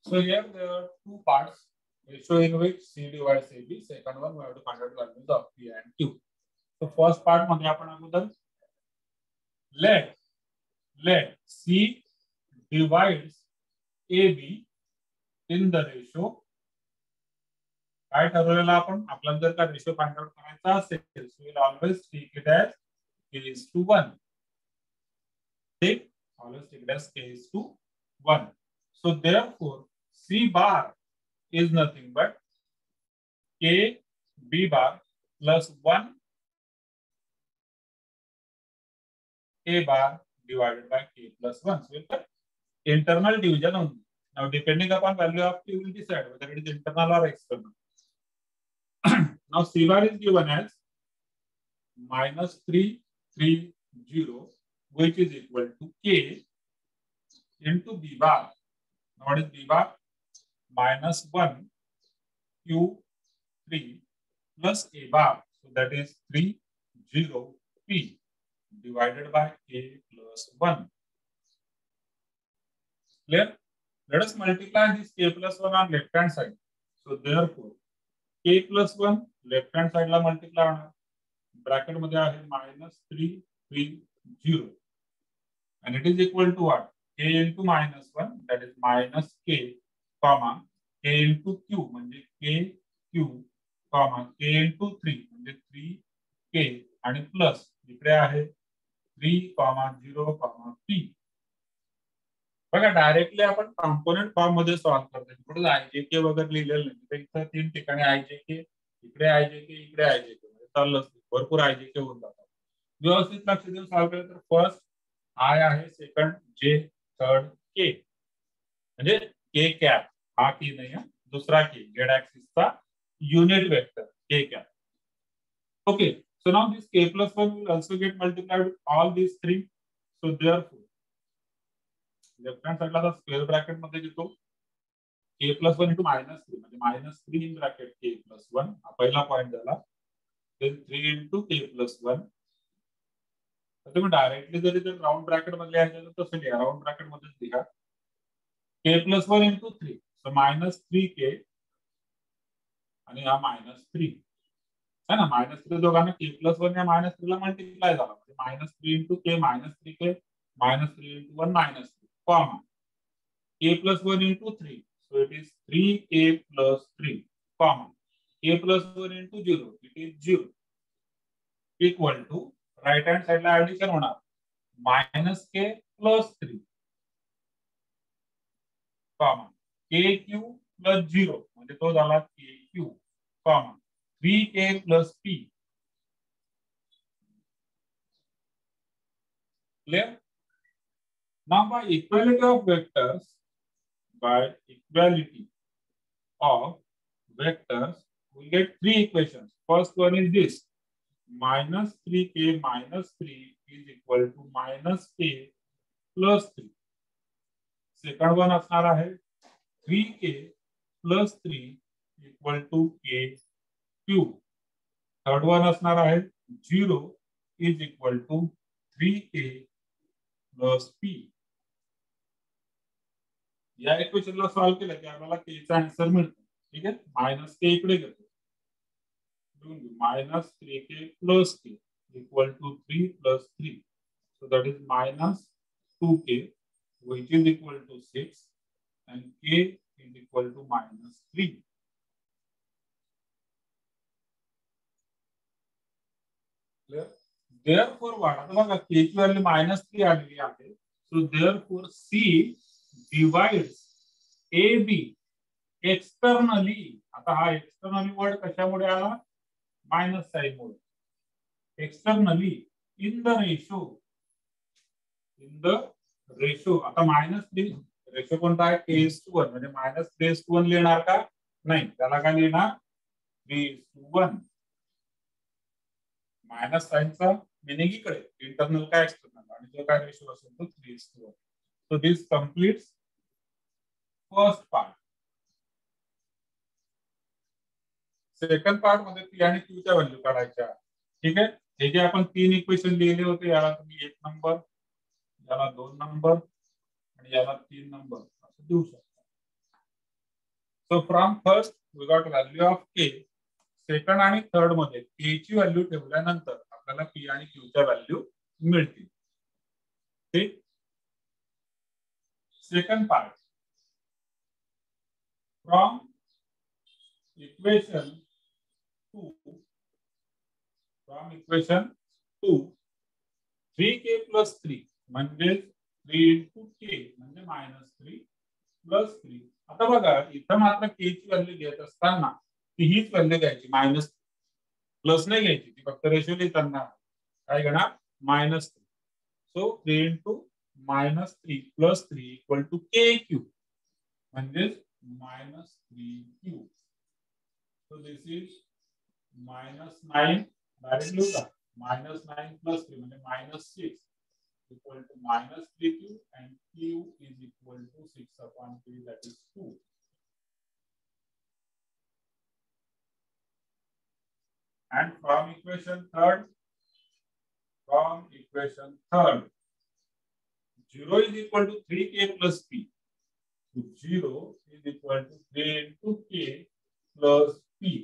So here there are two parts, ratio in which C divides AB. Second one we have to find out values of P and Q. So first part मध्ये आपण अगोदर let C divides AB in the ratio. काय ठरवलेलं आपण आपल्याला जर का ratio find out करायचा असेल so will always take it as k is to 1. Always take it as k is to 1. So therefore C bar is nothing but k b bar plus 1 a bar divided by k plus 1. So we'll get internal division only. Now depending upon value of k, we will decide whether it is internal or external. Now C bar is given as -330, which is equal to k into b bar. Now what is b bar? -1 q3 plus a bar. So that is 30p divided by k plus 1. Clear? Let us multiply this k plus 1 on left hand side. So therefore k plus 1 left hand side La multiply होणार. Bracket मध्ये आहे -330 and it is equal to what? K into -1, that is minus k comma k into q म्हणजे kq comma k into 3 म्हणजे 3k आणि plus इकडे आहे 3, 0, p. बघा directly आपण कॉम्पोनंट फॉर्म मध्ये सॉल्व करतो. इकडे आयजेके वगैरे लिहिलेलं नाही. इथे 3 ठिकाणी आयजेके, इकडे आयजेके, इकडे आयजेके म्हणजे चाललं भरपूर आयजेके होऊन जातात. व्यवस्थित लक्ष देऊन सॉल्व केलं तर फर्स्ट आय आहे, सेकंड जे, थर्ड के म्हणजे के कॅप हा की नाही आहे, दुसरा के झेड ऍक्सिसचा unit vector k cap. Okay, so now this k plus 1 will also get multiplied with all these three. So therefore left hand साइडला आता स्क्वेअर ब्रॅकेट मध्ये घेतो k plus 1 into -3 म्हणजे -3 in bracket k plus 1 हा पहिला point झाला. then 3 into k plus 1. तर तुम्ही डायरेक्टली जरी तर राउंड ब्रॅकेट मध्ये लिहायचं तर तसं लिहा, राउंड ब्रॅकेट मध्येच लिहा k plus 1 into 3. so -3k आणि हा -3 है ना. -3 दोघांना k plus 1 या -3 ला मल्टिप्लाय झाला म्हणजे -3 into k -3k -3 into 1 -3 comma k plus 1 into 3. So it is 3k plus 3 comma k plus 1 into 0. It is 0 equal to right hand side La addition होणार -k plus 3 comma kq plus 0 म्हणजे तो झाला kq comma 3k plus p. Clear? Now by equality of vectors, we get three equations. First one is this: -3k minus 3 is equal to -k plus 3. Second one असणार आहे 3k plus 3 equal to kq. Third one असणार आहे 0 is equal to 3k plus p. या इक्वेशनला solve केलं की आपल्याला k चा answer मिळतो. ठीक आहे, -k इकडे घेतो -3k plus k equal to 3 plus 3. So that is -2k which is equal to 6 and k is equal to -3. Clear? Therefore what? आता बघा k ची व्हॅल्यू -3 आलेली आहे. So therefore C divides AB externally. आता हा externally वर्ड कशामुळे आला? मायनस साइन मुळे. एक्सटर्नली इन द रेशो आता -3 रेशो कोणता आहे k:1 म्हणजे -3:1 लिहिणार का? नाही, त्याला काय लिहिणार 3:1. मायनस साइनचा मिनिंग इकडे, इंटरनल काय एक्सटर्नल आणि जो काय रेशो असेल तो 3:1. So this completes first part. Second part मध्ये p आणि q च्या व्हॅल्यू काढायच्या. ठीक आहे, हे जे आपण 3 इक्वेशन लिहिले होते याला तुम्ही 1 नंबर, याला 2 नंबर आणि याला 3 नंबर असं देऊ शकता. So from first we got value of k. Second आणि थर्ड मध्ये के ची व्हॅल्यू ठेवल्यानंतर आपल्याला पी आणि क्यूच्या व्हॅल्यू मिळतील. ठीक. Second part, from equation 2 3k plus 3 म्हणजे 3 इंटू के म्हणजे -3 प्लस 3. आता बघा इथं मात्र के ची व्हॅल्यू घेत असताना ती हीच व्हॅल्यू घ्यायची, मायनस प्लस नाही घ्यायची, ती फक्त रेशो लिहिताना काय घेणार -3. सो 3 इंटू -3 प्लस 3 इक्वल टू के क्यू म्हणजेच -3q. So this is -9 direct लिहू का, -9 प्लस 3 म्हणजे -6 equal to -3q and q is equal to 6 upon 3, that is 2. And from equation third, 0 is equal to 3k plus p. So 0 is equal to 3 into k plus p,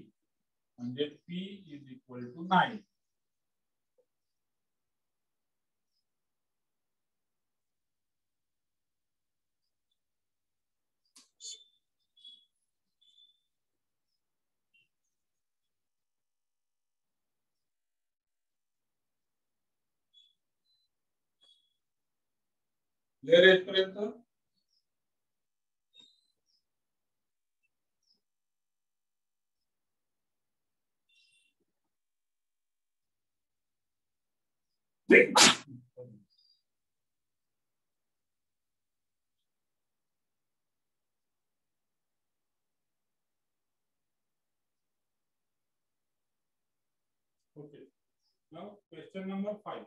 and then p is equal to 9. Clear इथपर्यंत? Okay. Now question number 5.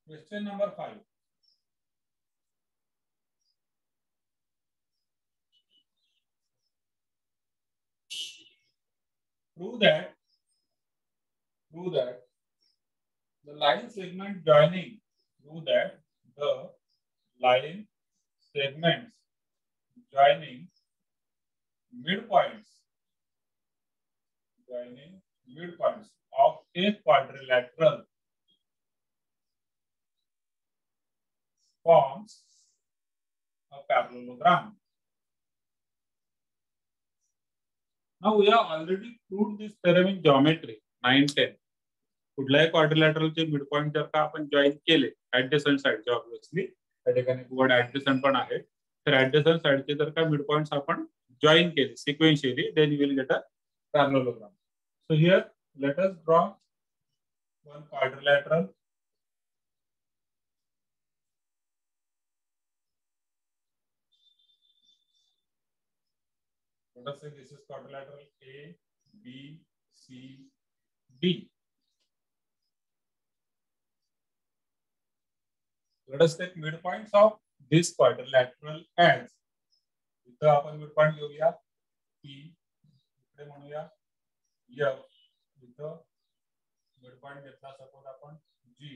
Question number 5. Prove that the line segment joining midpoints of a quadrilateral forms a parallelogram. Now we have already proved this theorem in geometry 9-10. कुठल्याही क्वाड्रिलॅटरलचे mid point जर का आपण join केले adjacent साइडचे, obviously त्या ठिकाणी word adjacent पण आहे, तर ऍडजसंट साइडचे जर का मिड पॉइंट्स आपण जॉईन केले sequentially, then you will get a parallelogram. So here let us draw one quadrilateral. Let us say this is quadrilateral A, B, C, D. Let us take midpoints of this quadrilateral as. इथं आपण midpoint घेऊया P, इकडे म्हणूया F, इथं midpoint घेतला suppose आपण G,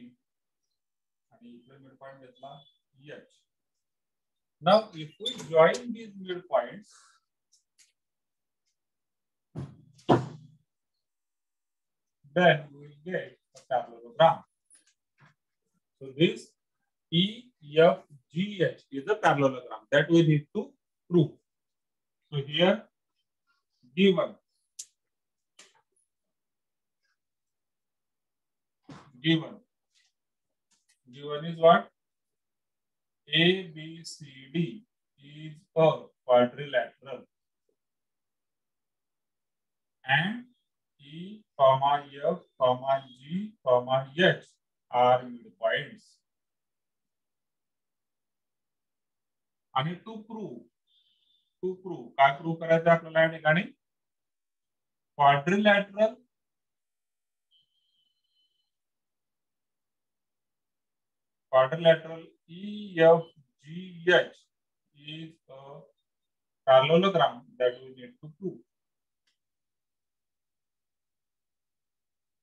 आणि इकडे midpoint घेतला H. Now if we join these midpoints, then we will get a parallelogram. So this EFGH is a parallelogram that we need to prove. So here given is what? ABCD is a quadrilateral and E, F, G, H are midpoints. आणि to prove काय prove करायचं आपल्याला या ठिकाणी? quadrilateral EFGH is a parallelogram that we need to prove.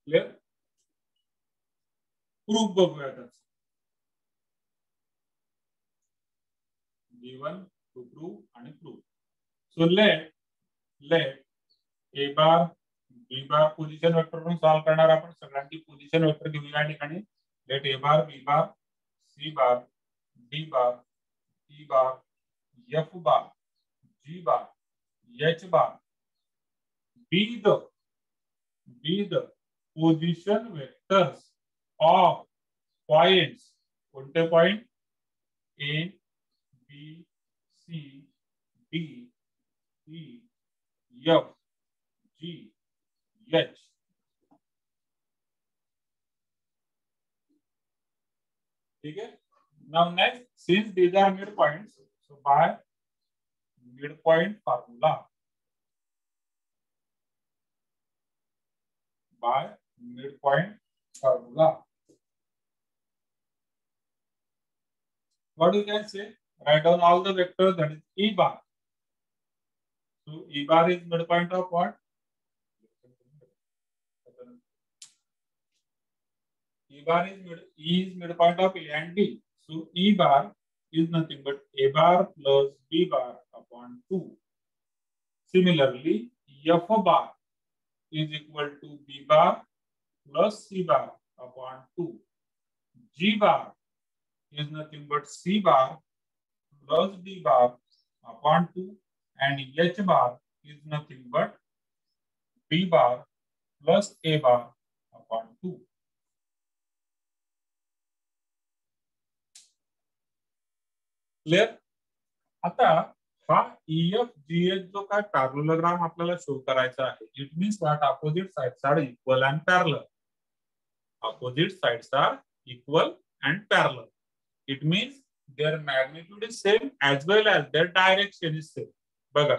Clear? Proof बघूया त्याचं. Given to prove आणि prove. So let A bar B bar position vector म्हणून सॉल्व करणार आपण सगळ्यांची पोझिशन वेक्टर घेऊया या ठिकाणी. Let A bar B bar C bar D bar E bar F bar G bar H bar be the position vectors of points. कोणते point? A B C D E F G H. ठीक है. Now next, since these are midpoints, so by midpoint formula, what you can say? Write down all the vectors, that is E bar. So E bar is midpoint of what? E bar is midpoint of A and B. So E bar is nothing but A bar plus B bar upon 2. Similarly, F bar is equal to B bar plus C bar upon 2. G bar is nothing but C bar plus D bar upon 2, and H bar is nothing but B bar plus A bar upon 2. Clear? आता हा EFGH जो काय parallelogram आपल्याला show करायचा आहे, it means that opposite sides are equal and parallel. Opposite sides are equal and parallel. It means their magnitude is same as well as their direction is same. बघा,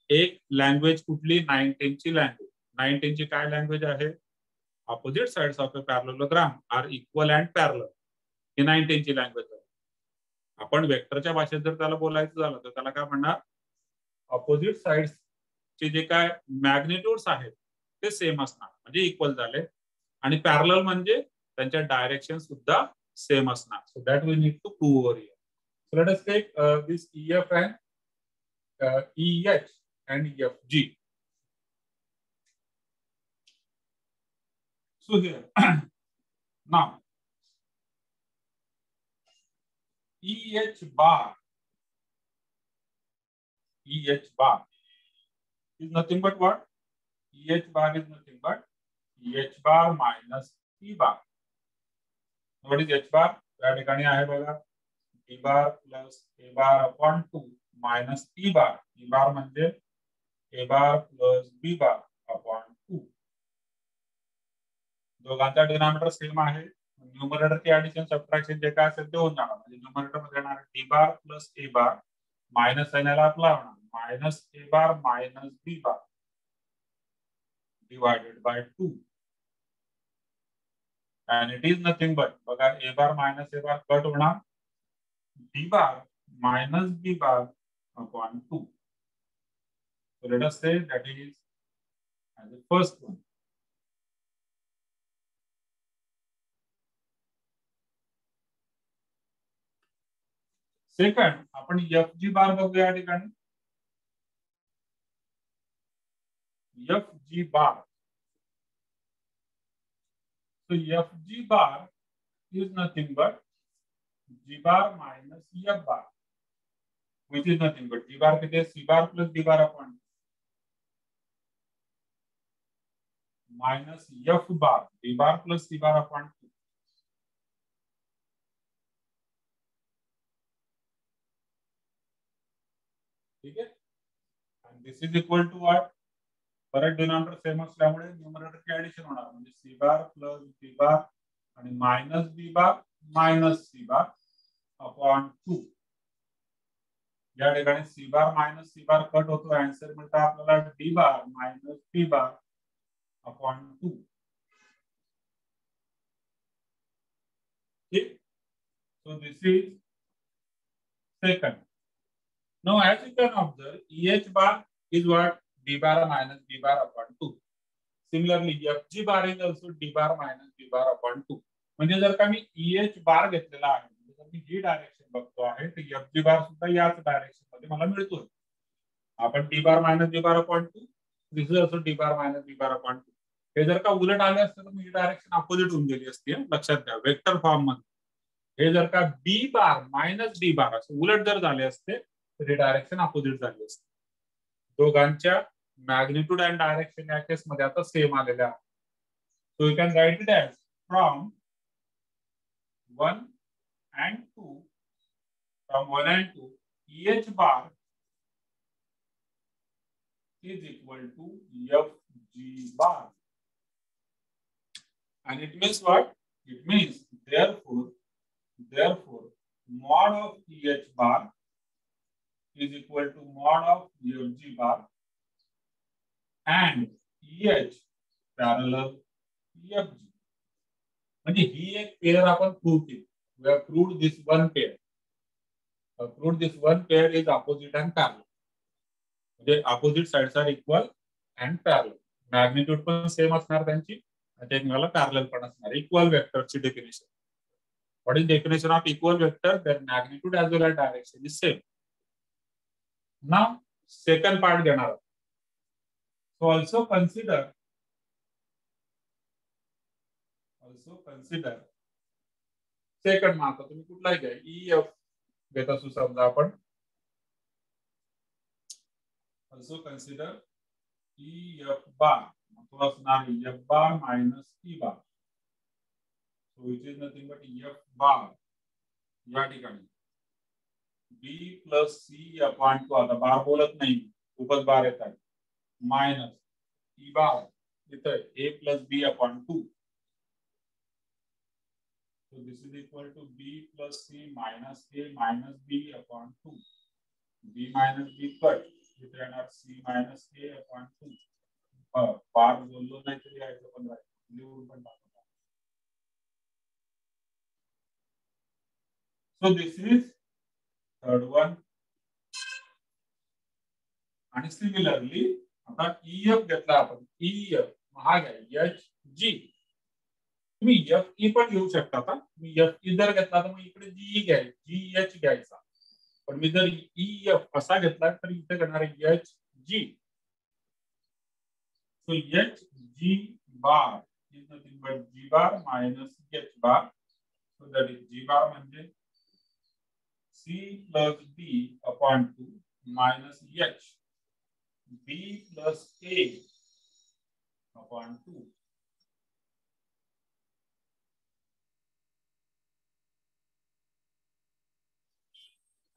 एक language कुठली 910 ची language. 910 ची काय language आहे? Opposite sides of a parallelogram are equal and parallel. ही 910 ची language आहे. आपण वेक्टरच्या भाषेत जर त्याला बोलायचं झालं तर त्याला काय म्हणणार? ऑपोजिट साइड्स चे जे काय मॅग्निट्यूड्स आहेत ते सेम असणार, म्हणजे इक्वल झाले. आणि पॅरलल म्हणजे त्यांच्या डायरेक्शन सुद्धा सेम असणार. So that we need to prove over here. So let us take this EF and EH and EFG. So here now EH bar is nothing but what? EH bar is nothing but EH bar minus E bar. What is H bar? या ठिकाणी आहे बघा, E bar plus A bar upon 2 minus E bar. E bar म्हणजे A bar plus B bar upon 2. दोघांचा denominator same आहे. न्यूमरेटरची addition subtraction जे काय असेल ते होऊन जाणार. म्हणजे न्यूमरेटर मध्ये येणार D bar plus A bar minus sign आपला होणार minus A bar minus B bar divided by 2. And it is nothing but बघा A bar minus A bar cut होणार, D bar minus B bar upon 2. So let us say that is as the first one. Second आपण FG bar बघूया या ठिकाणी. FG bar. So FG bar is nothing but G bar minus F bar, which is nothing but G bar किती आहे? C bar plus D bar upon minus F bar D bar plus C bar upon 2. ठीक है. And this is equal to what? परत denominator same असल्यामुळे न्यूमरेटरची addition होणार, म्हणजे C bar plus D bar आणि minus B bar minus C bar upon 2. या ठिकाणी C bar minus C bar cut होतो, आन्सर मिळतो आपल्याला D bar minus B bar upon 2. Okay, so this is second. Now, as you can observe, EH bar is what? D bar minus D bar upon 2. Similarly, FG bar is also D bar minus D bar upon 2. म्हणजे जर का मी EH बार घेतलेला आहे, जर मी ही direction बघतो आहे, तर FG बार सुद्धा याच डायरेक्शन मध्ये मला मिळतोय. आपण D bar minus D bar upon 2, this is also D bar minus D bar upon 2. हे जर का उलट आले असते तर मी डायरेक्शन अपोजिट होऊन गेली असती. लक्षात घ्या, वेक्टर फॉर्म मध्ये हे जर का B बार मायनस D बार असं उलट जर झाले असते तर हे डायरेक्शन अपोजिट झाली असते. दोघांच्या मॅग्निट्यूड अँड डायरेक्शन या केस मध्ये आता सेम आलेले आहे. So you can right it as from 1 and 2, from 1 and 2, EH bar is equal to FG bar. And it means what? It means therefore, mod of EH bar is equal to mod of FG bar and EH parallel FG. म्हणजे ही एक pair आपण prove केली. We have proved this one pair. Proved this one pair is opposite and parallel. म्हणजे opposite sides are equal and parallel. Magnitude पण same असणार त्यांची, एकमेकाला parallel पण असणार. इक्वल वेक्टरची definition. What is definition of equal vector? Their magnitude as well as direction is same. Now, second part घेणार. So also consider second mark तुम्ही कुठलाही घ्या. EF घेत असू समजा आपण. Also consider EF bar तो असणार F bar minus E bar. So which is nothing but F bar या ठिकाणी B plus C upon 2. आता बार बोलत नाही, खूपच बार येत आहे. मायनस E bar इथं A plus B upon 2. So this is equal to B plus C minus A minus B upon 2. B minus B cut. It येणार C minus A upon 2. बार बोललो नाही तरी यायचं पण राहील. लिहून पण टाकतो. So this is third one. आणि सिमिलरली आता EF घेतला आपण. EF हा घ्या HG. तुम्ही FE पण घेऊ शकता. तुम्ही FE जर घेतला तर मग इकडे GE घ्यायची, GH घ्यायचा. पण मी जर EF असा घेतला तर इथे घेणार आहे HG. So HG bar is nothing but G bar minus H bar. So that is G bar म्हणजे C plus D upon 2 minus H. B plus A upon 2.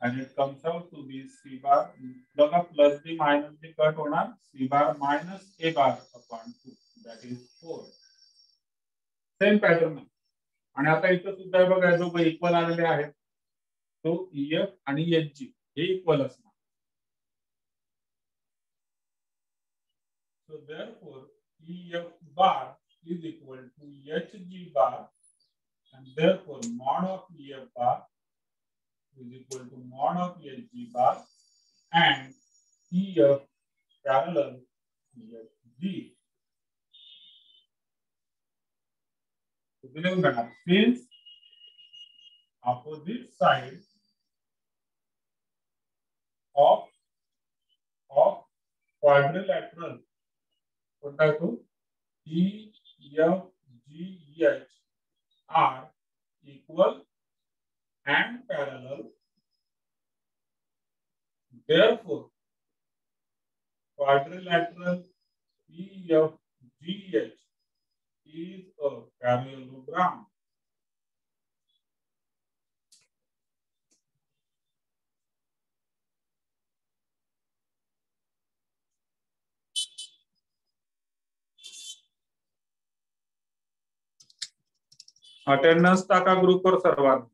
And it comes out to be C bar plus D minus D cut होणार C bar minus A bar upon 2. That is 4. Same pattern आहे. आणि आता इथं सुद्धा बघा जो equal आलेले आहेत तो EF आणि HG हे इक्वल असणार. So therefore EF bar is equal to HG bar and therefore mod of EF bar is equal to mod of HG bar and EF parallel EFG. Since opposite sides of quadrilateral EFGH are equal and parallel. Therefore, quadrilateral EFGH is a parallelogram. Attendance टाका ग्रुपवर सर्वांनी.